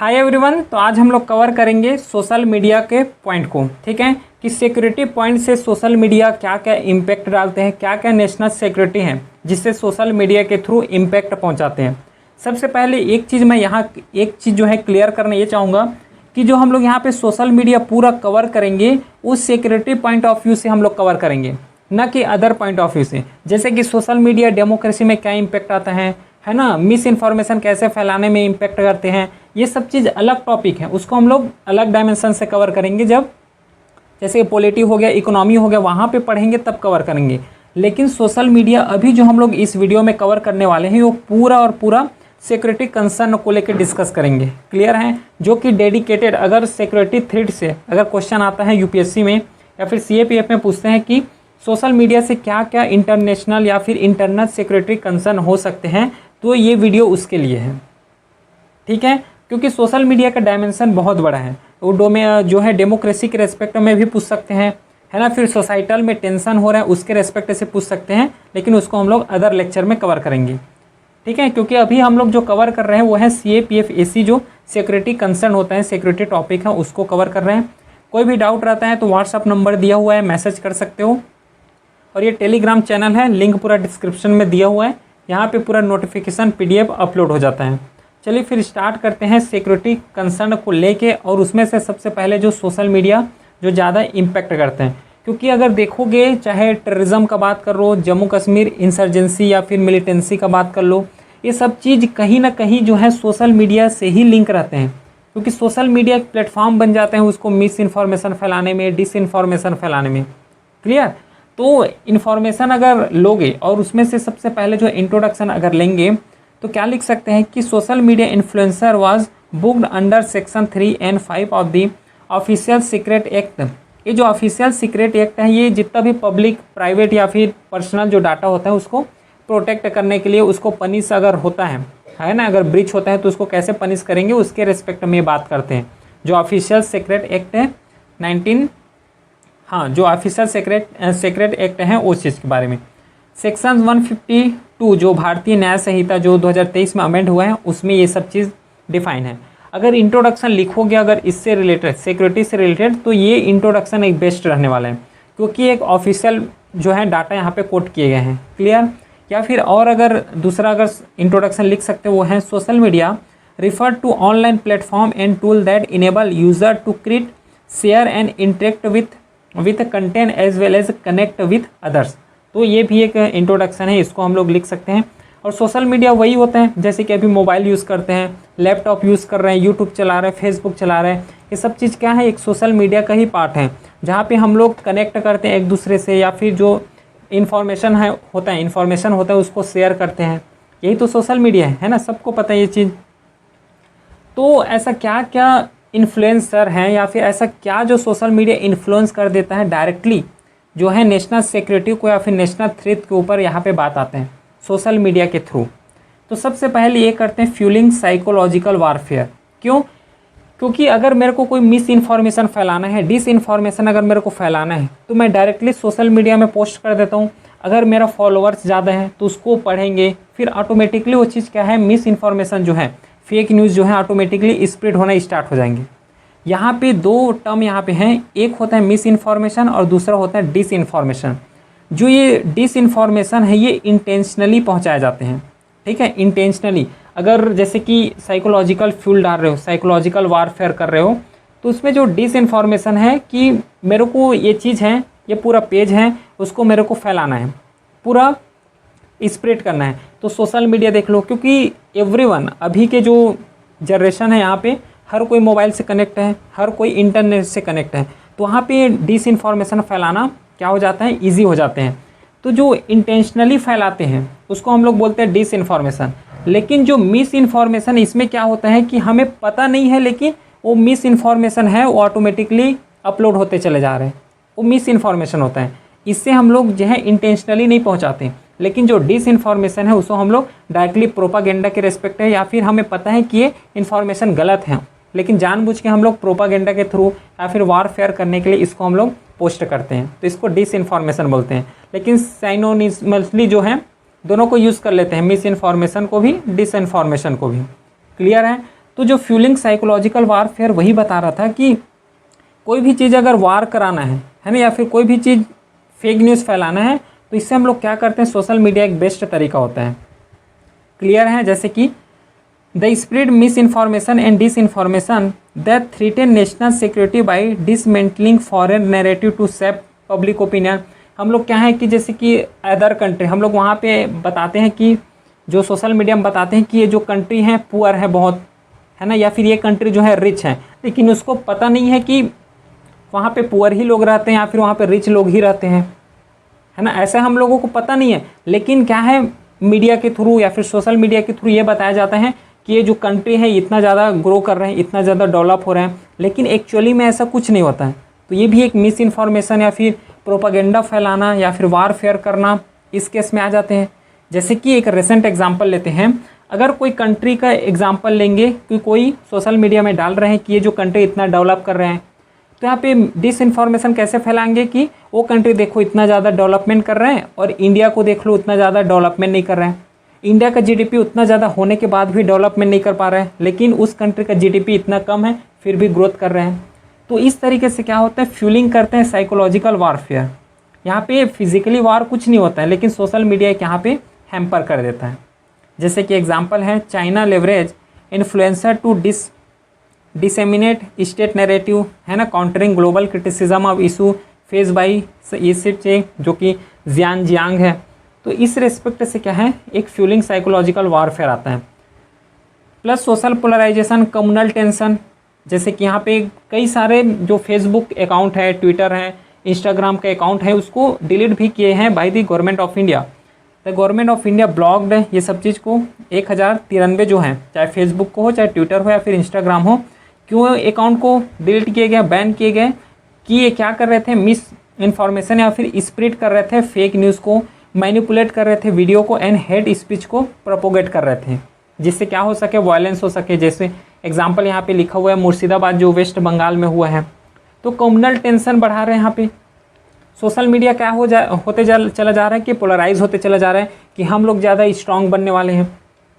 Hi everyone. तो आज हम लोग कवर करेंगे सोशल मीडिया के पॉइंट को, ठीक है, कि सिक्योरिटी पॉइंट से सोशल मीडिया क्या क्या इम्पैक्ट डालते हैं, क्या क्या नेशनल सिक्योरिटी हैं जिससे सोशल मीडिया के थ्रू इम्पैक्ट पहुंचाते हैं। सबसे पहले एक चीज़ मैं यहाँ एक चीज़ जो है क्लियर करना ये चाहूँगा कि जो हम लोग यहाँ पे सोशल मीडिया पूरा कवर करेंगे उस सिक्योरिटी पॉइंट ऑफ व्यू से हम लोग कवर करेंगे, न कि अदर पॉइंट ऑफ व्यू से। जैसे कि सोशल मीडिया डेमोक्रेसी में क्या इम्पैक्ट आता है ना, मिस इन्फॉर्मेशन कैसे फैलाने में इम्पैक्ट करते हैं, ये सब चीज़ अलग टॉपिक है, उसको हम लोग अलग डायमेंशन से कवर करेंगे। जब जैसे पॉलिटी हो गया, इकोनॉमी हो गया, वहाँ पे पढ़ेंगे तब कवर करेंगे। लेकिन सोशल मीडिया अभी जो हम लोग इस वीडियो में कवर करने वाले हैं वो पूरा और पूरा सिक्योरिटी कंसर्न को लेकर डिस्कस करेंगे। क्लियर है? जो कि डेडिकेटेड, अगर सिक्योरिटी थ्रेट से अगर क्वेश्चन आता है यूपीएससी में या फिर सीएपीएफ में पूछते हैं कि सोशल मीडिया से क्या क्या इंटरनेशनल या फिर इंटरनल सिक्योरिटी कंसर्न हो सकते हैं, तो ये वीडियो उसके लिए है, ठीक है। क्योंकि सोशल मीडिया का डायमेंशन बहुत बड़ा है, वो जो है डेमोक्रेसी के रेस्पेक्ट में भी पूछ सकते हैं, है ना, फिर सोसाइटल में टेंशन हो रहा है उसके रेस्पेक्ट से पूछ सकते हैं, लेकिन उसको हम लोग अदर लेक्चर में कवर करेंगे, ठीक है। क्योंकि अभी हम लोग जो कवर कर रहे हैं वो है सीएपीएफ एसी, जो सिक्योरिटी कंसर्न होता है, सिक्योरिटी टॉपिक है, उसको कवर कर रहे हैं। कोई भी डाउट रहता है तो व्हाट्सअप नंबर दिया हुआ है, मैसेज कर सकते हो। और ये टेलीग्राम चैनल है, लिंक पूरा डिस्क्रिप्शन में दिया हुआ है, यहाँ पे पूरा नोटिफिकेशन पीडीएफ अपलोड हो जाता है। चलिए फिर स्टार्ट करते हैं सिक्योरिटी कंसर्न को लेके, और उसमें से सबसे पहले जो सोशल मीडिया जो ज़्यादा इम्पैक्ट करते हैं। क्योंकि अगर देखोगे, चाहे टेररिज्म का बात कर लो, जम्मू कश्मीर इंसर्जेंसी या फिर मिलिटेंसी का बात कर लो, ये सब चीज़ कहीं ना कहीं जो है सोशल मीडिया से ही लिंक रहते हैं। क्योंकि सोशल मीडिया एक प्लेटफॉर्म बन जाते हैं उसको मिस इन्फॉर्मेशन फैलाने में, डिस इन्फॉर्मेशन फैलाने में। क्लियर? तो इन्फॉर्मेशन अगर लोगे और उसमें से सबसे पहले जो इंट्रोडक्शन अगर लेंगे तो क्या लिख सकते हैं कि social media influencer was booked under section 3 and 5 of the official secret act. ये जो ऑफिशियल सीक्रेट एक्ट है, ये जितना भी पब्लिक, प्राइवेट या फिर पर्सनल जो डाटा होता है उसको प्रोटेक्ट करने के लिए, उसको पनिश अगर होता है ना, अगर ब्रीच होता है तो उसको कैसे पनिश करेंगे उसके रिस्पेक्ट में बात करते हैं। जो ऑफिशियल सीक्रेट एक्ट है जो ऑफिशियल सीक्रेट एक्ट है उस चीज़ के बारे में। सेक्शन 152 जो भारतीय न्याय संहिता जो 2023 में अमेंड हुआ है उसमें ये सब चीज़ डिफाइन है। अगर इंट्रोडक्शन लिखोगे अगर इससे रिलेटेड, सिक्योरिटी से रिलेटेड, तो ये इंट्रोडक्शन एक बेस्ट रहने वाला है, क्योंकि एक ऑफिशियल जो है डाटा यहाँ पे कोट किए गए हैं। क्लियर? या फिर और अगर दूसरा अगर इंट्रोडक्शन लिख सकते हो वो है social media refer to online platform and tool that enable user to create, share and interact with content as well as connect with others. तो ये भी एक इंट्रोडक्शन है, इसको हम लोग लिख सकते हैं। और सोशल मीडिया वही होता है जैसे कि अभी मोबाइल यूज़ करते हैं, लैपटॉप यूज़ कर रहे हैं, यूट्यूब चला रहे हैं, फेसबुक चला रहे हैं, ये सब चीज़ क्या है, एक सोशल मीडिया का ही पार्ट है, जहाँ पे हम लोग कनेक्ट करते हैं एक दूसरे से, या फिर जो इन्फॉर्मेशन होता है उसको शेयर करते हैं। यही तो सोशल मीडिया है ना, सबको पता है ये चीज़। तो ऐसा क्या क्या इन्फ्लुएंसर हैं या फिर ऐसा क्या जो सोशल मीडिया इन्फ्लुएंस कर देता है डायरेक्टली जो है नेशनल सिक्योरिटी को या फिर नेशनल थ्रेट के ऊपर, यहाँ पे बात आते हैं सोशल मीडिया के थ्रू। तो सबसे पहले ये करते हैं फ्यूलिंग साइकोलॉजिकल वारफेयर। क्यों? क्योंकि अगर मेरे को कोई मिस इन्फॉर्मेशन फैलाना है, डिस इन्फॉर्मेशन अगर मेरे को फैलाना है, तो मैं डायरेक्टली सोशल मीडिया में पोस्ट कर देता हूँ। अगर मेरा फॉलोअर्स ज़्यादा है तो उसको पढ़ेंगे, फिर ऑटोमेटिकली वो चीज़ क्या है, मिस इन्फॉर्मेशन जो है, फेक न्यूज़ जो है ऑटोमेटिकली स्प्रेड होना स्टार्ट हो जाएंगे। यहाँ पे दो टर्म यहाँ पे हैं, एक होता है मिस इन्फॉर्मेशन और दूसरा होता है डिस इन्फॉर्मेशन। जो ये डिस इन्फॉर्मेशन है ये इंटेंशनली पहुँचाए जाते हैं, ठीक है, इंटेंशनली। अगर जैसे कि साइकोलॉजिकल फ्यूल डाल रहे हो, साइकोलॉजिकल वारफेयर कर रहे हो, तो उसमें जो डिस इन्फॉर्मेशन है कि मेरे को ये चीज़ है, ये पूरा पेज है, उसको मेरे को फैलाना है, पूरा स्प्रेड करना है। तो सोशल मीडिया देख लो, क्योंकि एवरीवन अभी के जो जनरेशन है यहाँ पे हर कोई मोबाइल से कनेक्ट है, हर कोई इंटरनेट से कनेक्ट है, तो वहाँ पे डिस इन्फॉर्मेशन फैलाना क्या हो जाता है, ईजी हो जाते हैं। तो जो इंटेंशनली फैलाते हैं उसको हम लोग बोलते हैं डिस इन्फॉर्मेशन। लेकिन जो मिस इन्फॉर्मेशन, इसमें क्या होता है कि हमें पता नहीं है, लेकिन वो मिस इन्फॉर्मेशन है, वो ऑटोमेटिकली अपलोड होते चले जा रहे हैं, वो मिस इन्फॉर्मेशन होता है। इससे हम लोग जो है इंटेंशनली नहीं पहुँचाते। लेकिन जो डिस इन्फॉर्मेशन है उसको हम लोग डायरेक्टली प्रोपागेंडा के रेस्पेक्ट है, या फिर हमें पता है कि ये इन्फॉर्मेशन गलत है, लेकिन जानबूझ के हम लोग प्रोपागेंडा के थ्रू या फिर वारफेयर करने के लिए इसको हम लोग पोस्ट करते हैं, तो इसको डिस इन्फॉर्मेशन बोलते हैं। लेकिन साइनोनिमसली जो है दोनों को यूज़ कर लेते हैं, मिस इन्फॉर्मेशन को भी, डिस इन्फॉर्मेशन को भी। क्लियर है? तो जो फ्यूलिंग साइकोलॉजिकल वारफेयर वही बता रहा था कि कोई भी चीज़ अगर वार कराना है ना, या फिर कोई भी चीज़ फेक न्यूज़ फैलाना है, तो इससे हम लोग क्या करते हैं, सोशल मीडिया एक बेस्ट तरीका होता है। क्लियर है? जैसे कि the spread misinformation and disinformation that threaten national security by dismantling foreign narrative to shape public opinion. हम लोग क्या है कि जैसे कि अदर कंट्री, हम लोग वहाँ पे बताते हैं कि जो सोशल मीडिया में बताते हैं कि ये जो कंट्री है पुअर है बहुत, है ना, या फिर ये कंट्री जो है रिच है, लेकिन उसको पता नहीं है कि वहाँ पे पुअर ही लोग रहते हैं या फिर वहाँ पे रिच लोग ही रहते हैं, है ना। ऐसा हम लोगों को पता नहीं है, लेकिन क्या है, मीडिया के थ्रू या फिर सोशल मीडिया के थ्रू ये बताया जाता है कि ये जो कंट्री है इतना ज़्यादा ग्रो कर रहे हैं, इतना ज़्यादा डेवलप हो रहे हैं, लेकिन एक्चुअली में ऐसा कुछ नहीं होता है। तो ये भी एक मिस इन्फॉर्मेशन या फिर प्रोपागेंडा फैलाना या फिर वारफेयर करना इस केस में आ जाते हैं। जैसे कि एक रिसेंट एग्जांपल लेते हैं, अगर कोई कंट्री का एग्जांपल लेंगे कि कोई सोशल मीडिया में डाल रहे हैं कि ये जो कंट्री इतना डेवलप कर रहे हैं, तो यहाँ पे डिस इन्फॉर्मेशन कैसे फैलाएंगे कि वो कंट्री देखो इतना ज़्यादा डेवलपमेंट कर रहे हैं और इंडिया को देख लो उतना ज़्यादा डेवलपमेंट नहीं कर रहे हैं। इंडिया का जीडीपी उतना ज़्यादा होने के बाद भी डेवलपमेंट नहीं कर पा रहे हैं, लेकिन उस कंट्री का जीडीपी इतना कम है फिर भी ग्रोथ कर रहे हैं। तो इस तरीके से क्या होता है, फ्यूलिंग करते हैं साइकोलॉजिकल वारफेयर। यहाँ पे फिजिकली वार कुछ नहीं होता है, लेकिन सोशल मीडिया एक यहाँ पे हैम्पर कर देता है। जैसे कि एग्जांपल है, China leverage influencer to disseminate state narrative, है ना, countering global criticism of issue face by ईसिपचे, जो कि जियांग है। तो इस रेस्पेक्ट से क्या है, एक फ्यूलिंग साइकोलॉजिकल वारफेयर आता है। Plus social polarisation, communal tension, जैसे कि यहाँ पे कई सारे जो फेसबुक अकाउंट है, ट्विटर है, इंस्टाग्राम का अकाउंट है, उसको डिलीट भी किए हैं by the government of India. The government of India blocked ये सब चीज़ को 1093 जो हैं, चाहे फेसबुक को हो, चाहे ट्विटर हो या फिर इंस्टाग्राम हो, क्यों अकाउंट को डिलीट किए गए, बैन किए गए कि ये क्या कर रहे थे, मिस इन्फॉर्मेशन या फिर स्प्रेड कर रहे थे, फेक न्यूज़ को मैनिपुलेट कर रहे थे, वीडियो को एंड हेट स्पीच को प्रोपोगेट कर रहे थे, जिससे क्या हो सके, वायलेंस हो सके। जैसे एग्जाम्पल यहाँ पे लिखा हुआ है मुर्शिदाबाद जो वेस्ट बंगाल में हुआ है। तो कम्युनल टेंशन बढ़ा रहे हैं यहाँ पे। सोशल मीडिया क्या चला जा रहा है कि पोलराइज होते चला जा रहा है कि हम लोग ज़्यादा स्ट्रांग बनने वाले हैं,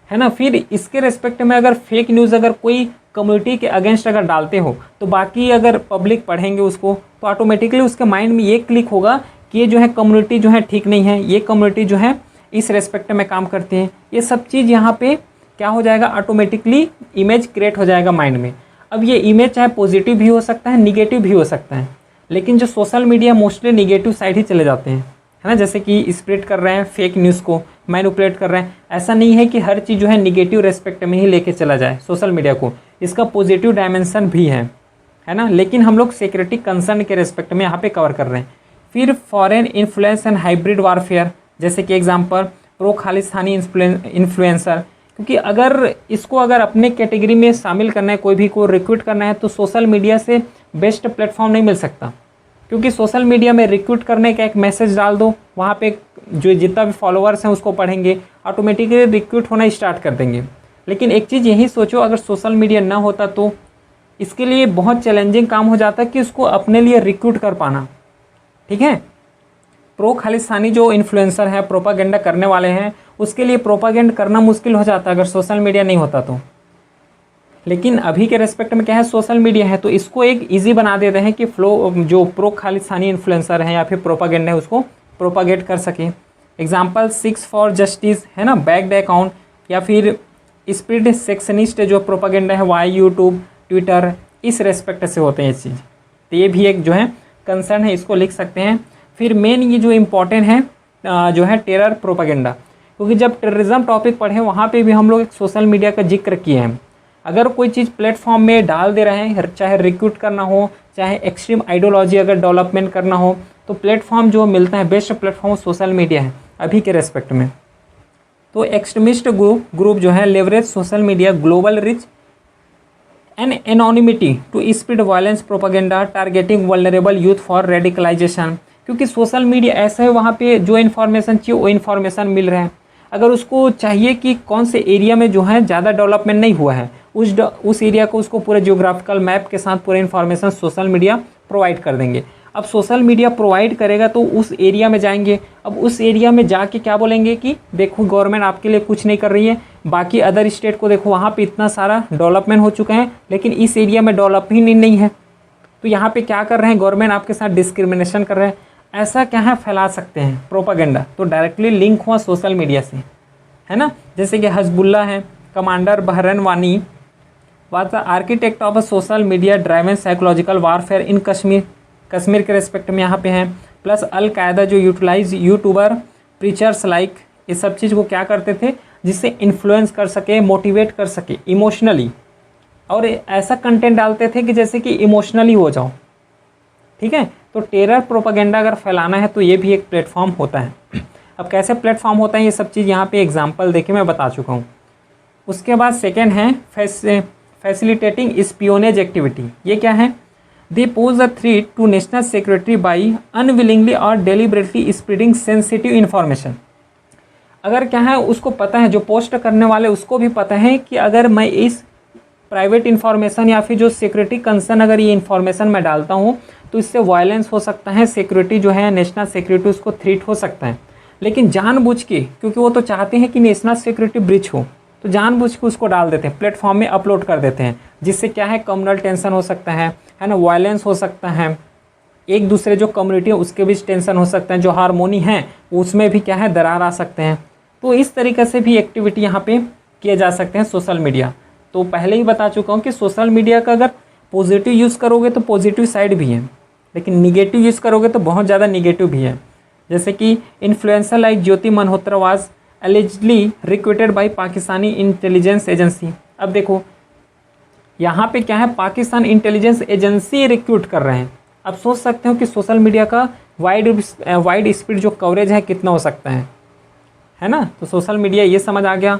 है ना। फिर इसके रेस्पेक्ट में अगर फेक न्यूज़ अगर कोई कम्युनिटी के अगेंस्ट अगर डालते हो, तो बाकी अगर पब्लिक पढ़ेंगे उसको, तो ऑटोमेटिकली उसके माइंड में ये क्लिक होगा कि ये जो है कम्युनिटी जो है ठीक नहीं है, ये कम्युनिटी जो है इस रेस्पेक्ट में काम करते हैं। ये सब चीज़ यहाँ पे क्या हो जाएगा, ऑटोमेटिकली इमेज क्रिएट हो जाएगा माइंड में। अब ये इमेज चाहे पॉजिटिव भी हो सकता है, निगेटिव भी हो सकता है, लेकिन जो social media mostly negative side ही चले जाते हैं, है ना। जैसे कि स्प्रेड कर रहे हैं फेक न्यूज़ को, मैनिपुलेट कर रहे हैं। ऐसा नहीं है कि हर चीज़ जो है निगेटिव रेस्पेक्ट में ही लेके चला जाए सोशल मीडिया को, इसका पॉजिटिव डायमेंशन भी है ना। लेकिन हम लोग सिक्योरिटी कंसर्न के रेस्पेक्ट में यहाँ पे कवर कर रहे हैं। फिर foreign influence and hybrid warfare, जैसे कि एग्जांपल प्रो खालिस्तानी इन्फ्लुएंसर, क्योंकि अगर अपने कैटेगरी में शामिल करना है, कोई भी को रिक्रूट करना है, तो सोशल मीडिया से बेस्ट प्लेटफॉर्म नहीं मिल सकता। क्योंकि सोशल मीडिया में रिक्रूट करने का एक मैसेज डाल दो, वहाँ पे जो जितना भी फॉलोअर्स हैं उसको पढ़ेंगे, ऑटोमेटिकली रिक्रूट होना स्टार्ट कर देंगे। लेकिन एक चीज़ यही सोचो, अगर सोशल मीडिया ना होता तो इसके लिए बहुत चैलेंजिंग काम हो जाता कि उसको अपने लिए रिक्रूट कर पाना, ठीक है। प्रो खालिस्तानी जो इन्फ्लुएंसर है, प्रोपागेंडा करने वाले हैं, उसके लिए प्रोपागेंड करना मुश्किल हो जाता अगर सोशल मीडिया नहीं होता तो। लेकिन अभी के रेस्पेक्ट में क्या है, सोशल मीडिया है, तो इसको एक इजी बना देते हैं कि फ्लो जो प्रो खालिस्तानी इन्फ्लुएंसर है या फिर प्रोपागेंडा है उसको प्रोपागेट कर सके। एग्जाम्पल 6 फॉर जस्टिस, है ना, बैक्ड अकाउंट, या फिर स्प्रिड सेक्शनिस्ट जो प्रोपागेंडा है, वाई यूट्यूब, ट्विटर, इस रेस्पेक्ट से होते हैं ये चीज़। तो ये भी एक जो है कंसर्न है, इसको लिख सकते हैं। फिर मेन ये जो इम्पोर्टेंट है जो है टेरर प्रोपागेंडा, क्योंकि जब टेररिज्म टॉपिक पढ़े वहाँ पे भी हम लोग एक सोशल मीडिया का जिक्र किए हैं। अगर कोई चीज़ प्लेटफॉर्म में डाल दे रहे हैं, चाहे रिक्रूट करना हो, चाहे एक्सट्रीम आइडियोलॉजी अगर डेवलपमेंट करना हो, तो प्लेटफॉर्म जो मिलता है, बेस्ट प्लेटफॉर्म सोशल मीडिया है अभी के रेस्पेक्ट में। तो एक्सट्रीमिस्ट ग्रुप जो है leverage social media global reach and anonymity to spread violence propaganda targeting vulnerable youth for radicalisation. क्योंकि सोशल मीडिया ऐसा है, वहाँ पे जो इन्फॉर्मेशन चाहिए वो इन्फॉर्मेशन मिल रहा है। अगर उसको चाहिए कि कौन से एरिया में जो है ज़्यादा डेवलपमेंट नहीं हुआ है, उस एरिया को उसको पूरे जियोग्राफिकल मैप के साथ पूरे इन्फॉर्मेशन सोशल मीडिया प्रोवाइड कर देंगे। अब सोशल मीडिया प्रोवाइड करेगा तो उस एरिया में जाएंगे, अब उस एरिया में जाके क्या बोलेंगे कि देखो गवर्नमेंट आपके लिए कुछ नहीं कर रही है, बाकी अदर स्टेट को देखो वहाँ पे इतना सारा डेवलपमेंट हो चुका है लेकिन इस एरिया में डेवलप ही नहीं है, तो यहाँ पे क्या कर रहे हैं गवर्नमेंट आपके साथ डिस्क्रिमिनेशन कर रहे हैं। ऐसा क्या है फैला सकते हैं प्रोपागेंडा, तो डायरेक्टली लिंक हुआ सोशल मीडिया से, है ना। जैसे कि हजबुल्ला है, commander Burhan Wani was the architect of a social media driven psychological warfare in Kashmir, Kashmir के रेस्पेक्ट में यहाँ पे हैं। प्लस अल कायदा जो यूटिलाइज यूट्यूबर प्रीचर्स लाइक ये सब चीज़ वो क्या करते थे जिससे इन्फ्लुएंस कर सके, मोटिवेट कर सके इमोशनली, और ऐसा कंटेंट डालते थे कि जैसे कि इमोशनली हो जाओ, ठीक है। तो टेरर प्रोपागेंडा अगर फैलाना है तो ये भी एक प्लेटफॉर्म होता है। अब कैसे प्लेटफॉर्म होता है ये सब चीज़ यहाँ पे एग्जांपल देके मैं बता चुका हूँ। उसके बाद सेकेंड है फैसिलिटेटिंग स्पियोनेज एक्टिविटी। ये क्या है? They pose a threat to national security by unwillingly और डेलिबरेटली स्प्रेडिंग सेंसिटिव इन्फॉर्मेशन। अगर क्या है उसको पता है, जो पोस्ट करने वाले उसको भी पता है कि अगर मैं इस प्राइवेट इन्फॉर्मेशन या फिर जो सिक्योरिटी कंसर्न अगर ये इन्फॉर्मेशन मैं डालता हूँ तो इससे वायलेंस हो सकता है, सिक्योरिटी जो है नेशनल सिक्योरिटी उसको थ्रेट हो सकता है। लेकिन जानबूझ के, क्योंकि वो तो चाहते हैं कि नेशनल सिक्योरिटी ब्रीच हो, तो जानबूझ के उसको डाल देते हैं, प्लेटफॉर्म में अपलोड कर देते हैं, जिससे क्या है कम्युनल टेंशन हो सकता है ना, वायलेंस हो सकता है, एक दूसरे जो कम्युनिटी है उसके बीच टेंशन हो सकता है, जो हारमोनी है उसमें भी क्या है दरार आ सकते हैं। तो इस तरीके से भी एक्टिविटी यहाँ पे किए जा सकते हैं सोशल मीडिया। तो पहले ही बता चुका हूँ कि सोशल मीडिया का अगर पॉजिटिव यूज़ करोगे तो पॉजिटिव साइड भी है, लेकिन निगेटिव यूज़ करोगे तो बहुत ज़्यादा निगेटिव भी है। जैसे कि influencer like Jyoti Malhotra was allegedly recruited bye Pakistani intelligence agency. अब देखो यहाँ पे क्या है, पाकिस्तान इंटेलिजेंस एजेंसी रिक्रूट कर रहे हैं। अब सोच सकते हो कि सोशल मीडिया का वाइड स्पीड जो कवरेज है कितना हो सकता है ना। तो सोशल मीडिया ये समझ आ गया।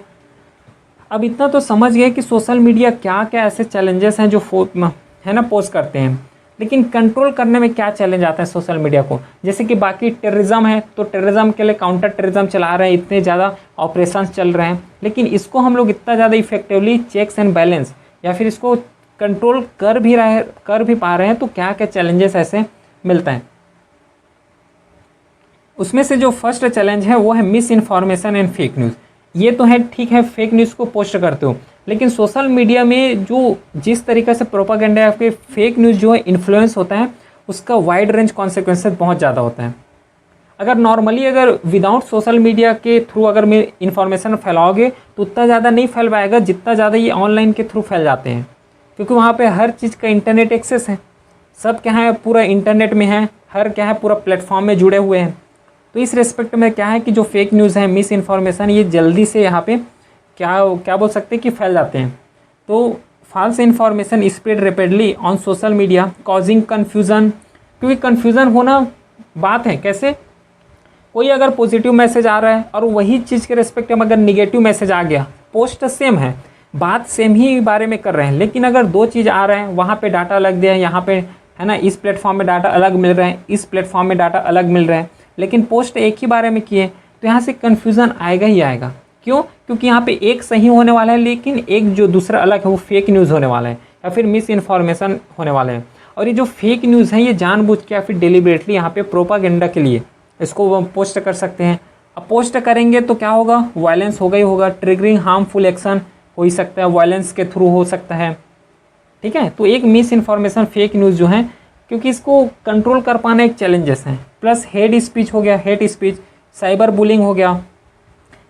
अब इतना तो समझ गए कि सोशल मीडिया क्या क्या ऐसे चैलेंजेस हैं जो है ना पोस्ट करते हैं, लेकिन कंट्रोल करने में क्या चैलेंज आता है सोशल मीडिया को। जैसे कि बाकी टेररिज्म है तो टेररिज्म के लिए काउंटर टेररिज्म चला रहे हैं, इतने ज़्यादा ऑपरेशंस चल रहे हैं, लेकिन इसको हम लोग इतना ज़्यादा इफेक्टिवली चेक्स एंड बैलेंस या फिर इसको कंट्रोल कर भी पा रहे हैं, तो क्या क्या चैलेंजेस ऐसे मिलते हैं। उसमें से जो फर्स्ट चैलेंज है वो है miss information and fake news. ये तो है ठीक है, फेक न्यूज़ को पोस्ट करते हो, लेकिन सोशल मीडिया में जो जिस तरीके से प्रोपागेंडा या फिर फेक न्यूज़ जो है इन्फ्लुएंस होता है उसका वाइड रेंज कॉन्सिक्वेंसेस बहुत ज़्यादा होता है। अगर नॉर्मली अगर विदाउट सोशल मीडिया के थ्रू अगर मैं इन्फॉर्मेशन फैलाओगे तो उतना ज़्यादा नहीं फैल पाएगा जितना ज़्यादा ये ऑनलाइन के थ्रू फैल जाते हैं, क्योंकि वहाँ पे हर चीज़ का इंटरनेट एक्सेस है, सब क्या है पूरा इंटरनेट में है, हर क्या है पूरा प्लेटफॉर्म में जुड़े हुए हैं। तो इस रेस्पेक्ट में क्या है कि जो फेक न्यूज़ है, मिस इन्फॉर्मेशन, ये जल्दी से यहाँ पे क्या बोल सकते हैं कि फैल जाते हैं। तो false information spread rapidly on social media causing confusion, क्योंकि कन्फ्यूज़न होना बात है। कैसे? कोई अगर पॉजिटिव मैसेज आ रहा है और वही चीज़ के रेस्पेक्ट में अगर निगेटिव मैसेज आ गया, पोस्ट सेम है, बात सेम ही बारे में कर रहे हैं, लेकिन अगर दो चीज़ आ रहे हैं, वहाँ पे डाटा अलग दिया है, यहाँ पे है ना इस प्लेटफॉर्म में डाटा अलग मिल रहे हैं, इस प्लेटफॉर्म में डाटा अलग मिल रहे हैं, लेकिन पोस्ट एक ही बारे में किए, तो यहाँ से कन्फ्यूज़न आएगा ही आएगा। क्यों? क्योंकि यहाँ पे एक सही होने वाला है लेकिन एक जो दूसरा अलग है वो फेक न्यूज़ होने वाला है या फिर मिस इन्फॉर्मेशन होने वाले हैं। और ये जो फेक न्यूज़ है ये जानबूझ के या फिर डेलिबरेटली यहाँ पे प्रोपागेंडा के लिए इसको वो पोस्ट कर सकते हैं। अब पोस्ट करेंगे तो क्या होगा, वायलेंस होगा ही होगा, ट्रिगरिंग हार्मफुल एक्शन हो ही सकता है, वायलेंस के थ्रू हो सकता है, ठीक है। तो एक मिस इन्फॉर्मेशन फेक न्यूज़ जो है, क्योंकि इसको कंट्रोल कर पाना एक चैलेंजेस हैं। प्लस हेट स्पीच हो गया, हेट स्पीच, साइबर बुलिंग हो गया,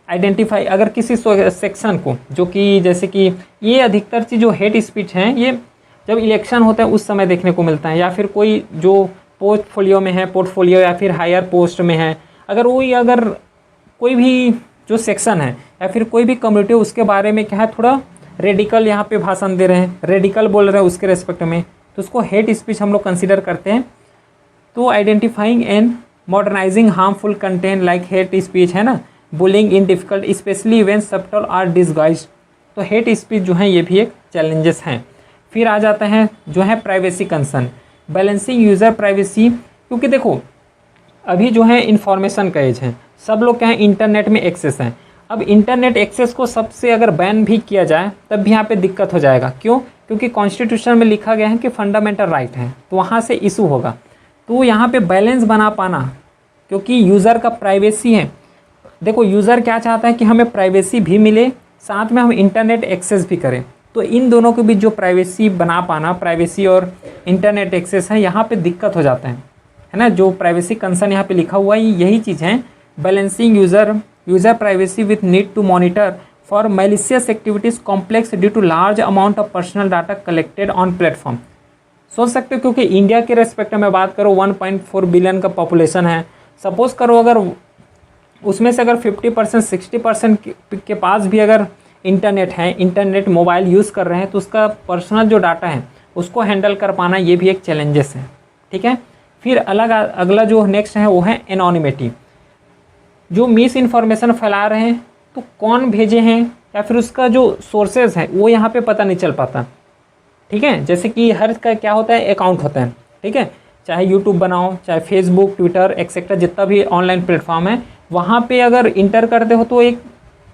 आइडेंटिफाई अगर किसी सेक्शन को, जो कि जैसे कि ये अधिकतर चीज़ जो हेट स्पीच हैं ये जब इलेक्शन होता है उस समय देखने को मिलता है, या फिर कोई जो पोर्टफोलियो में है, पोर्टफोलियो या फिर हायर पोस्ट में है, अगर कोई भी जो सेक्शन है या फिर कोई भी कम्युनिटी उसके बारे में क्या है थोड़ा रेडिकल यहाँ पे भाषण दे रहे हैं, रेडिकल बोल रहे हैं उसके रेस्पेक्ट में, तो उसको हेट स्पीच हम लोग कंसिडर करते हैं। तो identifying and modernising harmful content like hate speech है ना, bullying in difficult especially when subtle are disguised. तो हेट स्पीच जो है ये भी एक चैलेंजेस हैं। फिर आ जाता है जो है privacy concern, balancing user privacy, क्योंकि देखो अभी जो है इंफॉर्मेशन का एज है, सब लोग क्या है इंटरनेट में एक्सेस हैं। अब इंटरनेट एक्सेस को सबसे अगर बैन भी किया जाए तब भी यहाँ पे दिक्कत हो जाएगा। क्यों? क्योंकि कॉन्स्टिट्यूशन में लिखा गया है कि फंडामेंटल राइट है, तो वहाँ से इशू होगा। तो यहाँ पे बैलेंस बना पाना, क्योंकि यूज़र का प्राइवेसी है। देखो यूज़र क्या चाहता है कि हमें प्राइवेसी भी मिले, साथ में हम इंटरनेट एक्सेस भी करें। तो इन दोनों के बीच जो प्राइवेसी बना पाना, प्राइवेसी और इंटरनेट एक्सेस है, यहाँ पे दिक्कत हो जाता है ना। जो प्राइवेसी कंसर्न यहाँ पे लिखा हुआ है यही चीज़ है, balancing user privacy with need to monitor for malicious activities complex due to large amount of personal data collected on platform. सोच सकते हो, क्योंकि इंडिया के रेस्पेक्ट में बात करो 1.4 बिलियन का पॉपुलेशन है। सपोज़ करो अगर उसमें से अगर 50% 60% के पास भी अगर इंटरनेट है, इंटरनेट मोबाइल यूज़ कर रहे हैं, तो उसका पर्सनल जो डाटा है उसको हैंडल कर पाना ये भी एक चैलेंजेस है। ठीक है, फिर अगला जो नेक्स्ट है वो है एनोनिमिटी। जो मिस इन्फॉर्मेशन फैला रहे हैं तो कौन भेजे हैं या फिर उसका जो सोर्सेज है वो यहाँ पे पता नहीं चल पाता। ठीक है, जैसे कि हर का क्या होता है, अकाउंट होता है। ठीक है, चाहे यूट्यूब बनाओ, चाहे फेसबुक, ट्विटर एक्सेट्रा जितना भी ऑनलाइन प्लेटफॉर्म है, वहाँ पे अगर इंटर करते हो तो एक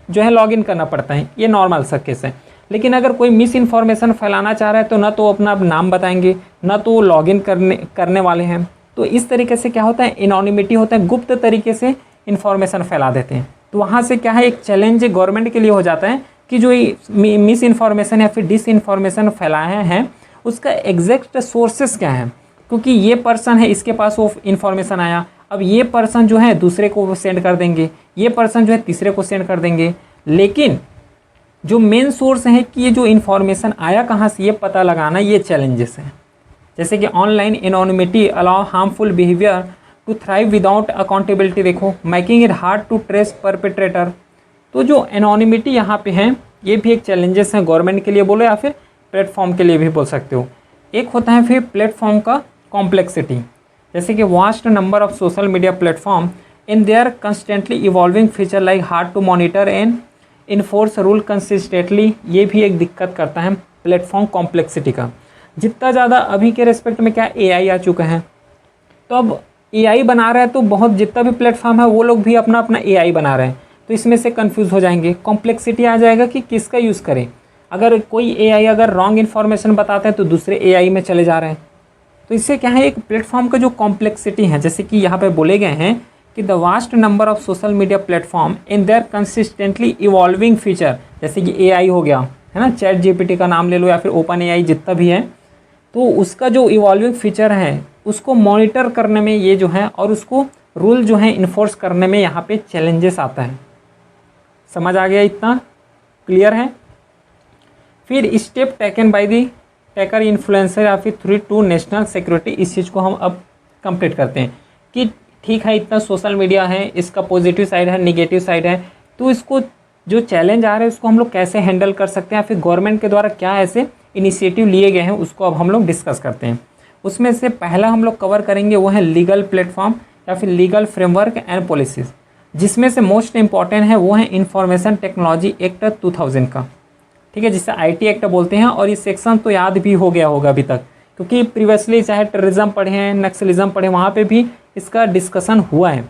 जो है लॉगिन करना पड़ता है, ये नॉर्मल सा केस है। लेकिन अगर कोई मिस इन्फॉर्मेशन फैलाना चाह रहा है तो ना तो अपना नाम बताएंगे, ना तो लॉगिन करने वाले हैं। तो इस तरीके से क्या होता है, एनोनिमिटी होता है, गुप्त तरीके से इन्फॉर्मेशन फैला देते हैं। तो वहाँ से क्या है, एक चैलेंज गवर्नमेंट के लिए हो जाता है कि जो मिस इन्फॉर्मेशन या फिर डिस इन्फॉर्मेशन फैलाए हैं उसका एग्जैक्ट सोर्सेस क्या है, क्योंकि ये पर्सन है इसके पास वो इन्फॉर्मेशन आया, अब ये पर्सन जो है दूसरे को सेंड कर देंगे, ये पर्सन जो है तीसरे को सेंड कर देंगे। लेकिन जो मेन सोर्स है कि ये जो इन्फॉर्मेशन आया कहाँ से, ये पता लगाना ये चैलेंजेस हैं। जैसे कि online anonymity allow harmful behaviour to thrive without accountability, देखो making it hard to trace perpetrator. तो जो एनोनिमिटी यहाँ पे है ये भी एक चैलेंजेस है गवर्नमेंट के लिए बोलो या फिर प्लेटफॉर्म के लिए भी बोल सकते हो। एक होता है फिर प्लेटफॉर्म का कॉम्प्लेक्सिटी, जैसे कि vast number of social media platform in their constantly evolving feature like hard to monitor and enforce rule consistently, ये भी एक दिक्कत करता है प्लेटफॉर्म कॉम्प्लेक्सिटी का। जितना ज़्यादा अभी के रेस्पेक्ट में क्या एआई आ चुका है, तो अब एआई बना रहा है तो बहुत जितना भी प्लेटफॉर्म है वो लोग भी अपना अपना एआई बना रहे हैं, तो इसमें से कंफ्यूज हो जाएंगे, कॉम्प्लेक्सिटी आ जाएगा कि किसका यूज़ करें। अगर कोई एआई अगर रॉन्ग इन्फॉर्मेशन बताता है तो दूसरे एआई में चले जा रहे हैं। तो इससे क्या है, एक प्लेटफॉर्म का जो कॉम्प्लेक्सिटी है, जैसे कि यहाँ पे बोले गए हैं कि the vast number of social media platform in there consistently evolving feature, जैसे कि एआई हो गया है ना, चैट जीपीटी का नाम ले लो या फिर ओपन एआई जितना भी है, तो उसका जो इवॉल्विंग फीचर है उसको मॉनिटर करने में ये जो है और उसको रूल जो है इन्फोर्स करने में यहाँ पे चैलेंजेस आता है। समझ आ गया, इतना क्लियर है। फिर step taken by the taker influencer या फिर थ्रू टू नेशनल सिक्योरिटी, इस चीज़ को हम अब कंप्लीट करते हैं कि ठीक है इतना सोशल मीडिया है, इसका पॉजिटिव साइड है, निगेटिव साइड है, तो इसको जो चैलेंज आ रहे हैं उसको हम लोग कैसे हैंडल कर सकते हैं, फिर गवर्नमेंट के द्वारा क्या ऐसे इनिशिएटिव लिए गए हैं उसको अब हम लोग डिस्कस करते हैं। उसमें से पहला हम लोग कवर करेंगे वो है लीगल प्लेटफॉर्म या फिर लीगल फ्रेमवर्क एंड पॉलिसीज़, जिसमें से मोस्ट इंपॉर्टेंट है वो है इंफॉर्मेशन टेक्नोलॉजी एक्ट 2000 का। ठीक है, जिसे आईटी एक्ट बोलते हैं, और ये सेक्शन तो याद भी हो गया होगा अभी तक, क्योंकि प्रीवियसली चाहे टेररिज्म पढ़े हैं, नक्सलिज्म पढ़े, वहाँ पे भी इसका डिस्कशन हुआ है।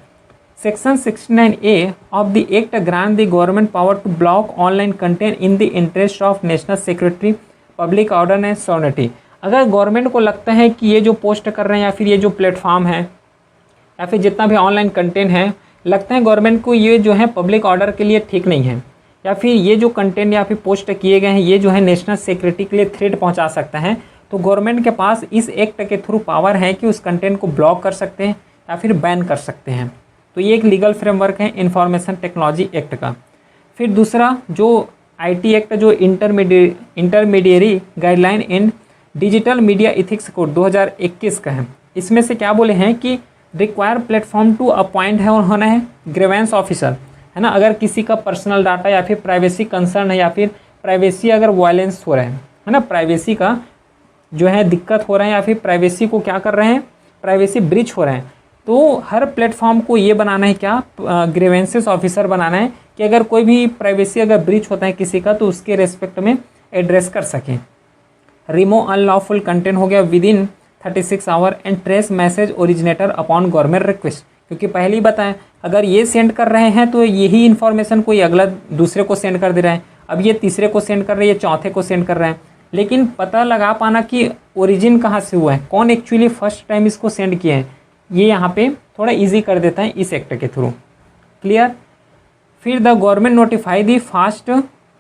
Section 69A of the act grant the government power to block online content in the interest of national security, public order and security. अगर गवर्नमेंट को लगता है कि ये जो पोस्ट कर रहे हैं या फिर ये जो प्लेटफॉर्म है या फिर जितना भी ऑनलाइन कंटेंट है, लगता है गवर्नमेंट को ये जो है पब्लिक ऑर्डर के लिए ठीक नहीं है, या फिर ये जो कंटेंट या फिर पोस्ट किए गए हैं ये जो है नेशनल सिक्योरिटी के लिए थ्रेट पहुंचा सकता है, तो गवर्नमेंट के पास इस एक्ट के थ्रू पावर है कि उस कंटेंट को ब्लॉक कर सकते हैं या फिर बैन कर सकते हैं। तो ये एक लीगल फ्रेमवर्क है इंफॉर्मेशन टेक्नोलॉजी एक्ट का। फिर दूसरा जो आईटी एक्ट जो इंटरमीडिएरी गाइडलाइन इन डिजिटल मीडिया इथिक्स कोड 2021 का है, इसमें से क्या बोले हैं कि रिक्वायर प्लेटफॉर्म टू अपॉइंट है और होना है ग्रीवेंस ऑफिसर, है ना। अगर किसी का पर्सनल डाटा या फिर प्राइवेसी कंसर्न है या फिर प्राइवेसी अगर वायलेंस हो रहा है ना, प्राइवेसी का जो है दिक्कत हो रहा है या फिर प्राइवेसी को क्या कर रहे हैं, प्राइवेसी ब्रीच हो रहे हैं, तो हर प्लेटफॉर्म को ये बनाना है क्या, ग्रीवेंसेस ऑफिसर बनाना है कि अगर कोई भी प्राइवेसी अगर ब्रीच होता है किसी का तो उसके रेस्पेक्ट में एड्रेस कर सकें। रिमूव अनलॉफुल कंटेंट हो गया with in 36 our and trace message originator upon government request, क्योंकि पहले ही बताएं अगर ये सेंड कर रहे हैं तो यही इन्फॉर्मेशन कोई अगला दूसरे को सेंड कर दे रहा है, अब ये तीसरे को सेंड कर रहे हैं, ये चौथे को सेंड कर रहे हैं, लेकिन पता लगा पाना कि ओरिजिन कहाँ से हुआ है, कौन एक्चुअली फर्स्ट टाइम इसको सेंड किए हैं, ये यहाँ पे थोड़ा इजी कर देता है इस एक्ट के थ्रू। क्लियर। फिर the government notify the fast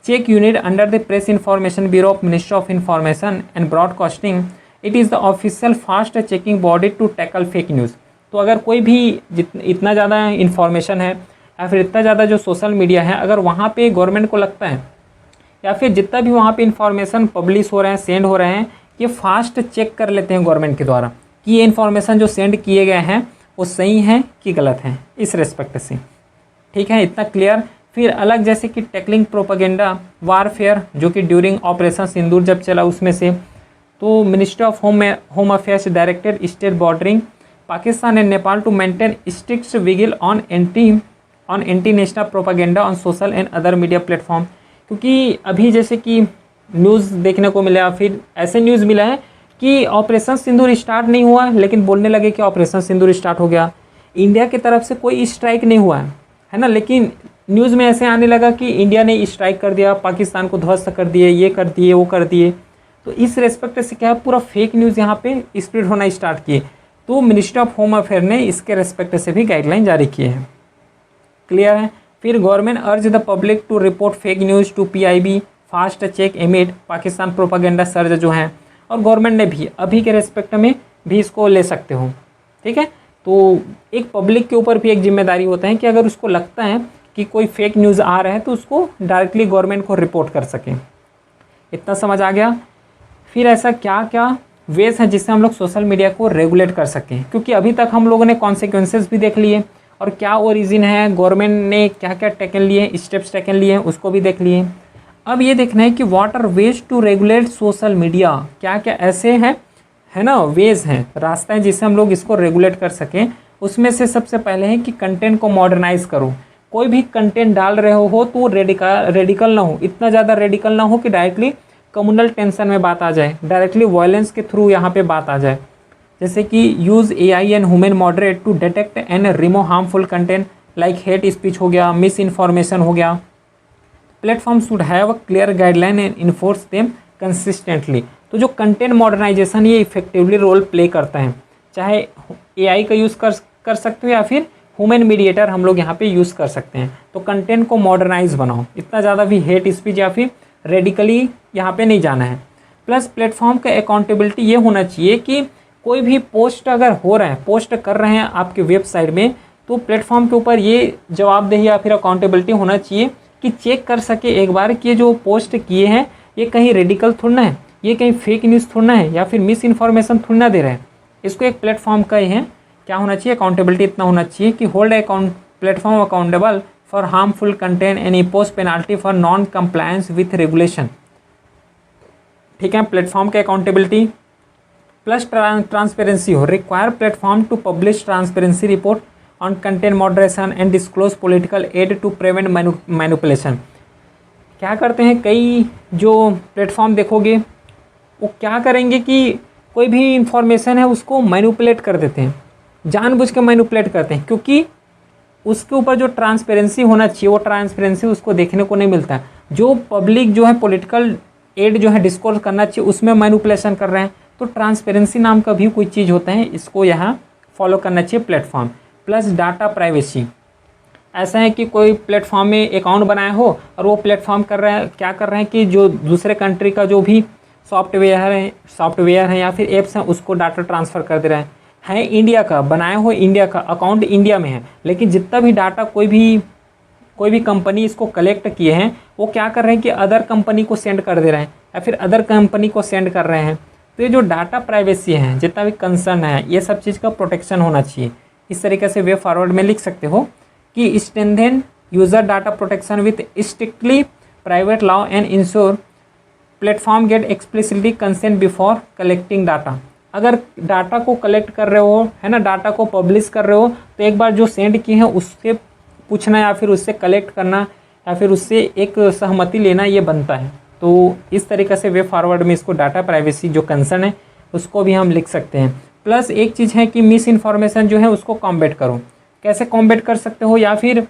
check unit under the press information bureau of ministry of information and broadcasting. It is the official fast checking body to tackle fake news. तो अगर कोई भी इतना ज़्यादा information है या फिर इतना ज़्यादा जो सोशल मीडिया है, अगर वहाँ पे गवर्नमेंट को लगता है या फिर जितना भी वहाँ पे इन्फॉर्मेशन पब्लिश हो रहे हैं, सेंड हो रहे हैं, ये फास्ट चेक कर लेते हैं गवर्नमेंट के द्वारा कि ये इन्फॉर्मेशन जो सेंड किए गए हैं वो सही हैं कि गलत हैं, इस रेस्पेक्ट से। ठीक है, इतना क्लियर। फिर अलग जैसे कि टैकलिंग प्रोपेगेंडा वारफेयर, जो कि ड्यूरिंग ऑपरेशन सिंदूर जब चला उसमें से, तो ministry of home affairs directed state bordering Pakistan and Nepal to maintain strict vigil on anti national propaganda on social and other media platform. क्योंकि अभी जैसे कि न्यूज़ देखने को मिला, फिर ऐसे न्यूज़ मिला है कि ऑपरेशन सिंदूर स्टार्ट नहीं हुआ लेकिन बोलने लगे कि ऑपरेशन सिंदूर स्टार्ट हो गया। इंडिया की तरफ से कोई स्ट्राइक नहीं हुआ है ना, लेकिन न्यूज़ में ऐसे आने लगा कि इंडिया ने स्ट्राइक कर दिया, पाकिस्तान को ध्वस्त कर दिए, ये कर दिए, वो कर दिए। तो इस रेस्पेक्ट से क्या है, पूरा फेक न्यूज़ यहाँ पे स्प्रेड होना स्टार्ट किए। तो मिनिस्ट्री ऑफ होम अफेयर ने इसके रेस्पेक्ट से भी गाइडलाइन जारी किए हैं। क्लियर है। फिर government urge the public to report fake news to PIB fast check amid Pakistan propaganda surge जो हैं, और गवर्नमेंट ने भी अभी के रेस्पेक्ट में भी इसको ले सकते हो। ठीक है, तो एक पब्लिक के ऊपर भी एक जिम्मेदारी होता है कि अगर उसको लगता है कि कोई फेक न्यूज़ आ रहा है तो उसको डायरेक्टली गवर्नमेंट को रिपोर्ट कर सकें। इतना समझ आ गया। फिर ऐसा क्या क्या वेज हैं जिससे हम लोग सोशल मीडिया को रेगुलेट कर सकें, क्योंकि अभी तक हम लोगों ने कॉन्सिक्वेंसेस भी देख लिए और क्या ओरिजिन है, गवर्नमेंट ने क्या क्या टेकन लिए, स्टेप्स टेकन लिए हैं, उसको भी देख लिए। अब ये देखना है कि what are ways to regulate social media, क्या क्या ऐसे हैं, है ना, वेज हैं, रास्ते हैं जिससे हम लोग इसको रेगुलेट कर सकें। उसमें से सबसे पहले है कि कंटेंट को मॉडर्नाइज करो। कोई भी कंटेंट डाल रहे हो तो रेडिकल ना हो, इतना ज़्यादा रेडिकल ना हो कि डायरेक्टली कम्युनल टेंशन में बात आ जाए, डायरेक्टली वायलेंस के थ्रू यहाँ पे बात आ जाए। जैसे कि use AI and human moderate to detect and remove harmful content like hate speech हो गया, मिस इन्फॉर्मेशन हो गया। Platform should have a clear guideline and enforce them consistently. तो जो कंटेंट मॉडर्नाइजेशन ये इफेक्टिवली रोल प्ले करता है, चाहे AI का यूज़ कर सकते हो या फिर ह्यूमन मीडिएटर हम लोग यहाँ पे यूज़ कर सकते हैं। तो कंटेंट को मॉडर्नाइज बनाओ, इतना ज़्यादा भी हेट स्पीच या फिर रेडिकली यहाँ पे नहीं जाना है। प्लस प्लेटफॉर्म का अकाउंटेबिलिटी ये होना चाहिए कि कोई भी पोस्ट अगर हो रहा है, पोस्ट कर रहे हैं आपके वेबसाइट में, तो प्लेटफॉर्म के ऊपर ये जवाबदेही या फिर अकाउंटेबिलिटी होना चाहिए कि चेक कर सके एक बार कि ये जो पोस्ट किए हैं ये कहीं रेडिकल थोड़ा है, ये कहीं फेक न्यूज़ थोड़ा है या फिर मिस इन्फॉर्मेशन थोड़ा दे रहे हैं। इसको एक प्लेटफॉर्म का ही है क्या होना चाहिए, अकाउंटेबिलिटी इतना होना चाहिए कि hold account platform accountable for harmful content and impose penalty for non compliance with regulation. ठीक है, प्लेटफॉर्म के अकाउंटेबिलिटी प्लस ट्रांसपेरेंसी हो, require platform to publish transparency report on content moderation and disclose political ad to prevent manipulation. क्या करते हैं कई जो platform देखोगे वो क्या करेंगे कि कोई भी इंफॉर्मेशन है उसको मैनिपुलेट कर देते हैं, जानबूझ के मैनिपुलेट करते हैं, क्योंकि उसके ऊपर जो ट्रांसपेरेंसी होना चाहिए वो ट्रांसपेरेंसी उसको देखने को नहीं मिलता है। जो पब्लिक जो है पॉलिटिकल एड जो है डिस्कोर्स करना चाहिए उसमें मैनिपुलेशन कर रहे हैं। तो ट्रांसपेरेंसी नाम का भी कोई चीज़ होता है, इसको यहाँ फॉलो करना चाहिए प्लेटफॉर्म। प्लस डाटा प्राइवेसी, ऐसा है कि कोई प्लेटफॉर्म में अकाउंट बनाया हो और वो प्लेटफॉर्म कर रहा है, क्या कर रहे हैं कि जो दूसरे कंट्री का जो भी सॉफ्टवेयर है या फिर एप्स हैं उसको डाटा ट्रांसफ़र कर दे रहे हैं। है इंडिया का, बनाया हो इंडिया का, अकाउंट इंडिया में है, लेकिन जितना भी डाटा कोई भी कंपनी इसको कलेक्ट किए हैं वो क्या कर रहे हैं कि अदर कंपनी को सेंड कर दे रहे हैं या फिर अदर कंपनी को सेंड कर रहे हैं। तो ये जो डाटा प्राइवेसी है, जितना भी कंसर्न है, ये सब चीज़ का प्रोटेक्शन होना चाहिए। इस तरीके से वे फॉरवर्ड में लिख सकते हो कि strengthen user data protection with strictly private law and ensure platform get explicitly consent before collecting data. अगर डाटा को कलेक्ट कर रहे हो, है ना, डाटा को पब्लिश कर रहे हो, तो एक बार जो सेंड किए हैं उससे पूछना या फिर उससे कलेक्ट करना या फिर उससे एक सहमति लेना ये बनता है। तो इस तरीके से वे फॉरवर्ड में इसको डाटा प्राइवेसी जो कंसर्न है उसको भी हम लिख सकते हैं। प्लस एक चीज़ है कि मिस इन्फॉर्मेशन जो है उसको कॉम्बैट करो। कैसे कॉम्बैट कर सकते हो, या फिर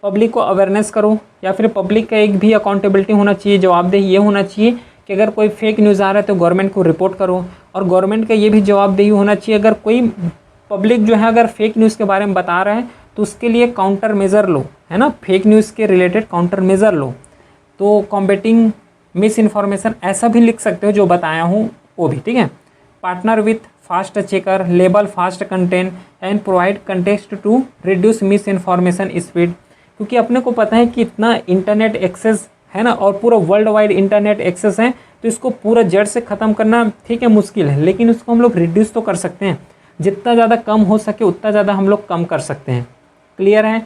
पब्लिक को अवेयरनेस करो, या फिर पब्लिक का एक भी अकाउंटेबिलिटी होना चाहिए, जवाबदेही ये होना चाहिए कि अगर कोई फेक न्यूज़ आ रहा है तो गवर्नमेंट को रिपोर्ट करो, और गवर्नमेंट का ये भी जवाबदेही होना चाहिए अगर कोई पब्लिक जो है अगर फेक न्यूज़ के बारे में बता रहे हैं तो उसके लिए काउंटर मेज़र लो, है ना, फेक न्यूज़ के रिलेटेड काउंटर मेज़र लो। तो कॉम्बेटिंग मिस इन्फॉर्मेशन ऐसा भी लिख सकते हो जो बताया हूँ वो भी, ठीक है। Partner with fact checker, label फास्ट content and provide context to reduce misinformation speed, क्योंकि अपने को पता है कि इतना इंटरनेट एक्सेस है ना, और पूरा वर्ल्ड वाइड इंटरनेट एक्सेस है, तो इसको पूरा जड़ से ख़त्म करना ठीक है मुश्किल है, लेकिन उसको हम लोग रिड्यूस तो कर सकते हैं। जितना ज़्यादा कम हो सके उतना ज़्यादा हम लोग कम कर सकते हैं। क्लियर है।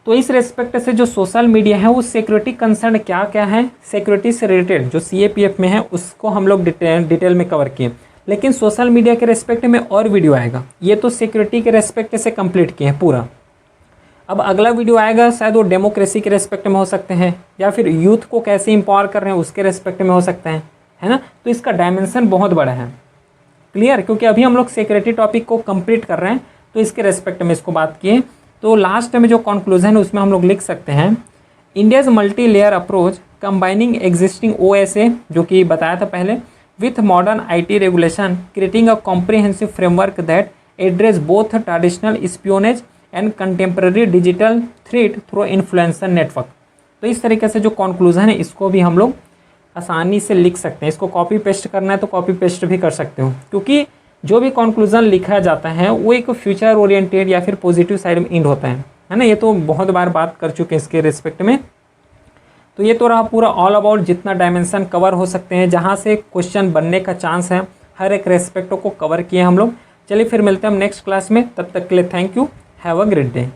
तो इस रेस्पेक्ट से जो सोशल मीडिया है वो सिक्योरिटी कंसर्न क्या क्या है, सिक्योरिटी से रिलेटेड जो CAPF में है उसको हम लोग डिटेल में कवर किए, लेकिन सोशल मीडिया के रेस्पेक्ट में और वीडियो आएगा। ये तो सिक्योरिटी के रेस्पेक्ट से कंप्लीट किए हैं पूरा। अब अगला वीडियो आएगा शायद वो डेमोक्रेसी के रेस्पेक्ट में हो सकते हैं, या फिर यूथ को कैसे एम्पावर कर रहे हैं उसके रेस्पेक्ट में हो सकते हैं, है ना। तो इसका डायमेंशन बहुत बड़ा है। क्लियर, क्योंकि अभी हम लोग सिक्योरिटी टॉपिक को कंप्लीट कर रहे हैं तो इसके रेस्पेक्ट में इसको बात किए। तो लास्ट में जो कंक्लूजन है उसमें हम लोग लिख सकते हैं, India's multi layer approach combining existing OSA जो कि बताया था पहले with modern IT regulation creating a comprehensive framework that address both traditional espionage and contemporary digital threat through influencer network. तो इस तरीके से जो कंक्लूजन है इसको भी हम लोग आसानी से लिख सकते हैं। इसको कॉपी पेस्ट करना है तो कॉपी पेस्ट भी कर सकते हो, क्योंकि जो भी कंक्लूजन लिखा जाता है वो एक फ्यूचर ओरिएंटेड या फिर पॉजिटिव साइड में एंड होता है ना। ये तो बहुत बार बात कर चुके हैं इसके रिस्पेक्ट में। तो ये तो रहा पूरा ऑल अबाउट जितना डायमेंशन कवर हो सकते हैं जहाँ से क्वेश्चन बनने का चांस है, हर एक रेस्पेक्टों को कवर किए हम लोग। चलिए फिर मिलते हैं हम नेक्स्ट क्लास में, तब तक के लिए thank you, have a great day.